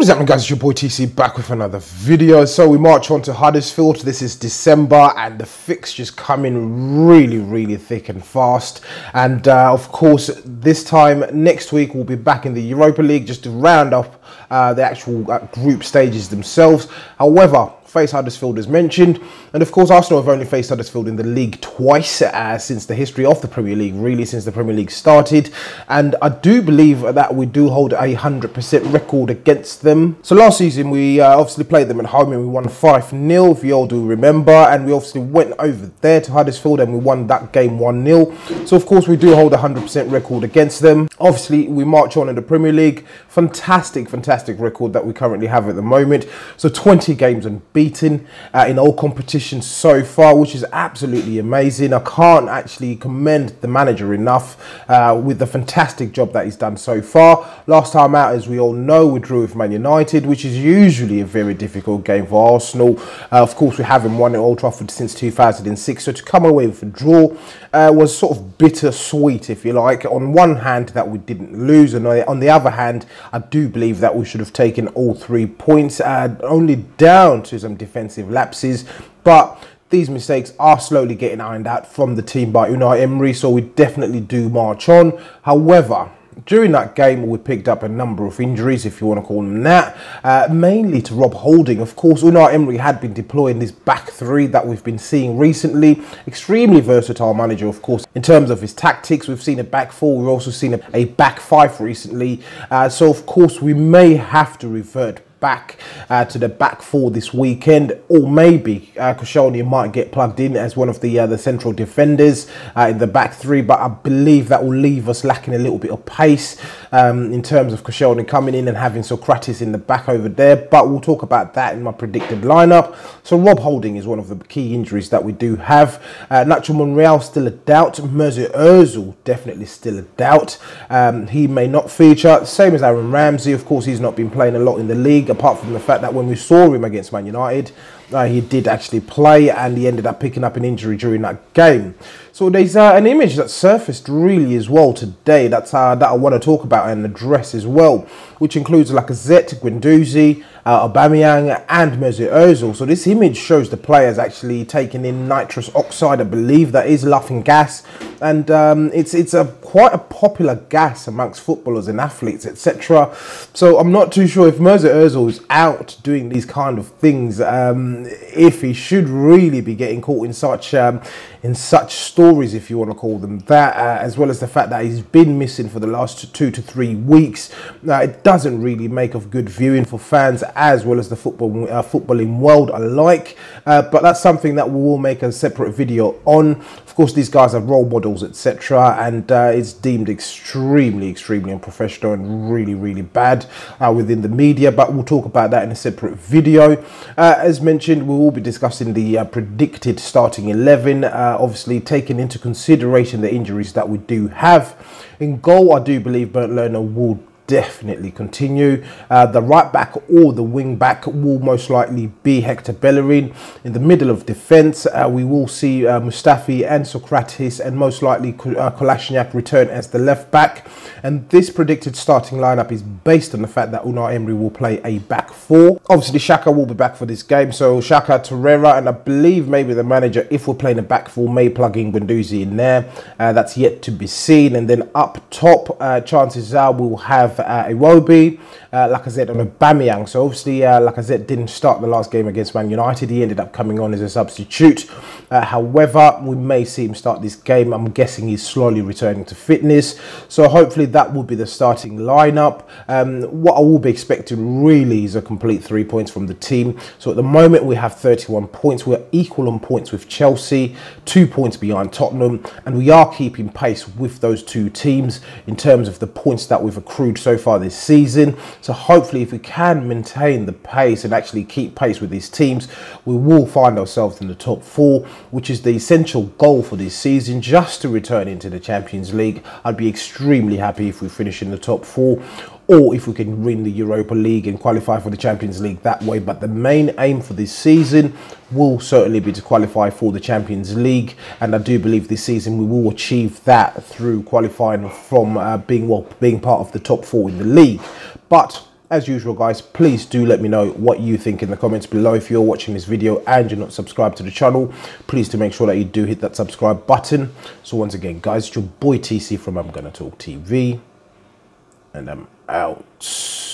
What is happening, guys? It's your boy TC back with another video. So we march on to Huddersfield. This is December and the fixtures coming really thick and fast. And of course, this time next week we'll be back in the Europa League just to round up the actual group stages themselves. However, face Huddersfield as mentioned, and of course Arsenal have only faced Huddersfield in the league twice since the history of the Premier League, really since the Premier League started, and I do believe that we do hold a 100% record against them. So last season we obviously played them at home and we won 5-0, if you all do remember, and we obviously went over there to Huddersfield and we won that game 1-0. So of course we do hold a 100% record against them. Obviously we march on in the Premier League. Fantastic record that we currently have at the moment. So 20 games unbeaten in all competitions so far, which is absolutely amazing. I can't actually commend the manager enough with the fantastic job that he's done so far. Last time out, as we all know, we drew with Man United, which is usually a very difficult game for Arsenal. Of course, we haven't won at Old Trafford since 2006, so to come away with a draw was sort of bittersweet, if you like. On one hand, that we didn't lose, and on the other hand, I do believe that we should have taken all 3 points, only down to some defensive lapses, but these mistakes are slowly getting ironed out from the team by Unai Emery, so we definitely do march on. However, during that game, we picked up a number of injuries, if you want to call them that, mainly to Rob Holding. Of course, Unai Emery had been deploying this back three that we've been seeing recently. Extremely versatile manager, of course, in terms of his tactics. We've seen a back four, we've also seen a back five recently. So, of course, we may have to revert back to the back four this weekend, or maybe Koscielny might get plugged in as one of the central defenders in the back three, but I believe that will leave us lacking a little bit of pace in terms of Koscielny coming in and having Sokratis in the back over there, but we'll talk about that in my predicted lineup. So Rob Holding is one of the key injuries that we do have. Nacho Monreal still a doubt. Mesut Ozil definitely still a doubt. He may not feature, same as Aaron Ramsey. Of course, he's not been playing a lot in the league, apart from the fact that when we saw him against Man United, he did actually play and he ended up picking up an injury during that game. So there's an image that surfaced really as well today that I want to talk about and address as well, which includes Lacazette, Guendouzi, Aubameyang and Mesut Ozil. So this image shows the players actually taking in nitrous oxide. I believe that is laughing gas, and it's quite a popular gas amongst footballers and athletes, etc. So I'm not too sure if Mesut Ozil is out doing these kind of things, if he should really be getting caught in such stories, if you want to call them that, as well as the fact that he's been missing for the last 2 to 3 weeks. It doesn't really make of good viewing for fans as well as the footballing world alike, but that's something that we will make a separate video on. Of course, these guys are role models, etc., and it's deemed extremely unprofessional and really bad within the media, but we'll talk about that in a separate video. As mentioned, we will be discussing the predicted starting 11, obviously taking into consideration the injuries that we do have. In goal, I do believe Bernd Lerner will definitely continue. The right back or the wing back will most likely be Hector Bellerin. In the middle of defence, we will see Mustafi and Sokratis, and most likely Kolasinac return as the left back. And this predicted starting lineup is based on the fact that Unai Emery will play a back four. Obviously, Xhaka will be back for this game, so Xhaka, Torreira, and I believe maybe the manager, if we're playing a back four, may plug in Guendouzi in there. That's yet to be seen. And then up top, chances are we'll have Iwobi, Lacazette and Aubameyang. So obviously Lacazette didn't start the last game against Man United. He ended up coming on as a substitute. However, we may see him start this game. I'm guessing he's slowly returning to fitness. So hopefully that will be the starting lineup. What I will be expecting really is a complete 3 points from the team. So at the moment we have 31 points. We're equal on points with Chelsea, 2 points behind Tottenham, and we are keeping pace with those two teams in terms of the points that we've accrued so far this season. So hopefully if we can maintain the pace and actually keep pace with these teams, we will find ourselves in the top four, which is the essential goal for this season, just to return into the Champions League. I'd be extremely happy if we finish in the top four, or if we can win the Europa League and qualify for the Champions League that way. But the main aim for this season will certainly be to qualify for the Champions League, and I do believe this season we will achieve that through qualifying from being part of the top four in the league. But as usual, guys, please do let me know what you think in the comments below. If you're watching this video and you're not subscribed to the channel, please do make sure that you do hit that subscribe button. So once again, guys, it's your boy TC from I'm Gonna Talk TV, and I'm out.